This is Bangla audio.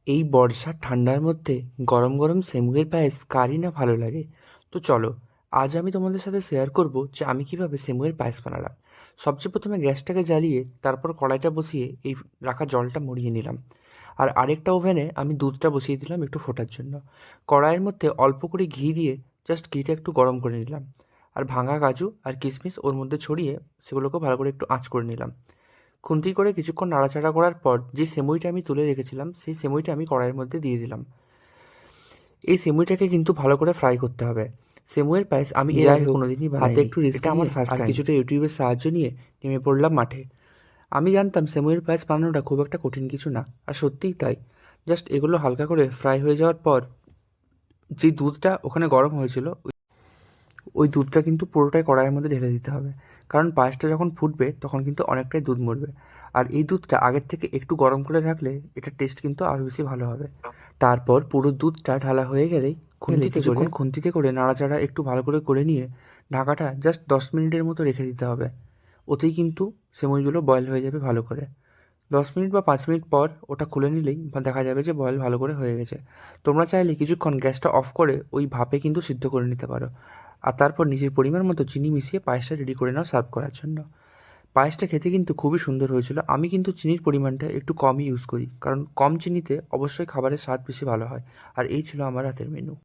এই বর্ষার ঠান্ডার মধ্যে গরম গরম সেমুইয়ের পায়েস কারই না ভালো লাগে। তো চলো, আজ আমি তোমাদের সাথে শেয়ার করব যে আমি কিভাবে সেমুইয়ের পায়েস বানালাম। সবচেয়ে প্রথমে গ্যাসটাকে জ্বালিয়ে তারপর কড়াইটা বসিয়ে এই রাখা জলটা মরিয়ে নিলাম। আর আরেকটা ওভেনে আমি দুধটা বসিয়ে দিলাম একটু ফোটার জন্য। কড়াইয়ের মধ্যে অল্প করে ঘি দিয়ে জাস্ট ঘিটা একটু গরম করে নিলাম। আর ভাঙা কাজু আর কিশমিশ ওর মধ্যে ছড়িয়ে সেগুলোকে ভালো করে একটু আঁচ করে নিলাম। খুন্তি করে কিছুক্ষণ নাড়াচাড়া করার পর যে সেমুইটা আমি তুলে রেখেছিলাম সেই সেমুইটা আমি কড়াইয়ের মধ্যে দিয়ে দিলাম। এই সেমুইটাকে কিন্তু ভালো করে ফ্রাই করতে হবে। সেমুইয়ের পায়েস আমি এর আগে কোনোদিনই হাতে বানাইনি। একটু রিস্ক এটা আমার নিয়ে ফার্স্ট আর টাইম। কিছুটা ইউটিউবের সাহায্য নিয়ে নেমে পড়লাম মাঠে। আমি জানতাম সেমুইয়ের পায়েস বানানোটা খুব একটা কঠিন কিছু না, আর সত্যিই তাই। জাস্ট এগুলো হালকা করে ফ্রাই হয়ে যাওয়ার পর যে দুধটা ওখানে গরম হয়েছিল ওই দুধটা কিন্তু পুরোটাই কড়াইয়ের মধ্যে ঢেলে দিতে হবে। কারণ পায়েসটা যখন ফুটবে তখন কিন্তু অনেকটাই দুধ মরবে। আর এই দুধটা আগের থেকে একটু গরম করে রাখলে এটার টেস্ট কিন্তু আরও বেশি ভালো হবে। তারপর পুরো দুধটা ঢালা হয়ে গেলেই কিছুক্ষণ খুন্তিতে করে নাড়াচাড়া একটু ভালো করে করে নিয়ে ঢাকাটা জাস্ট 10 মিনিটের মতো রেখে দিতে হবে। ওতেই কিন্তু সেমইগুলো বয়েল হয়ে যাবে ভালো করে। 10 মিনিট বা 5 মিনিট পর ওটা খুলে নিলেই দেখা যাবে যে বয়েল ভালো করে হয়ে গেছে। তোমরা চাইলে কিছুক্ষণ গ্যাসটা অফ করে ওই ভাপে কিন্তু সিদ্ধ করে নিতে পারো। আর তারপর নিজের পরিমাণ মতো চিনি মিশিয়ে পায়েসটা রেডি করে নাও সার্ভ করার জন্য। পায়েসটা খেতে কিন্তু খুবই সুন্দর হয়েছিল। আমি কিন্তু চিনির পরিমাণটা একটু কমই ইউজ করি, কারণ কম চিনিতে অবশ্যই খাবারের স্বাদ বেশি ভালো হয়। আর এই ছিল আমার রাতের মেনু।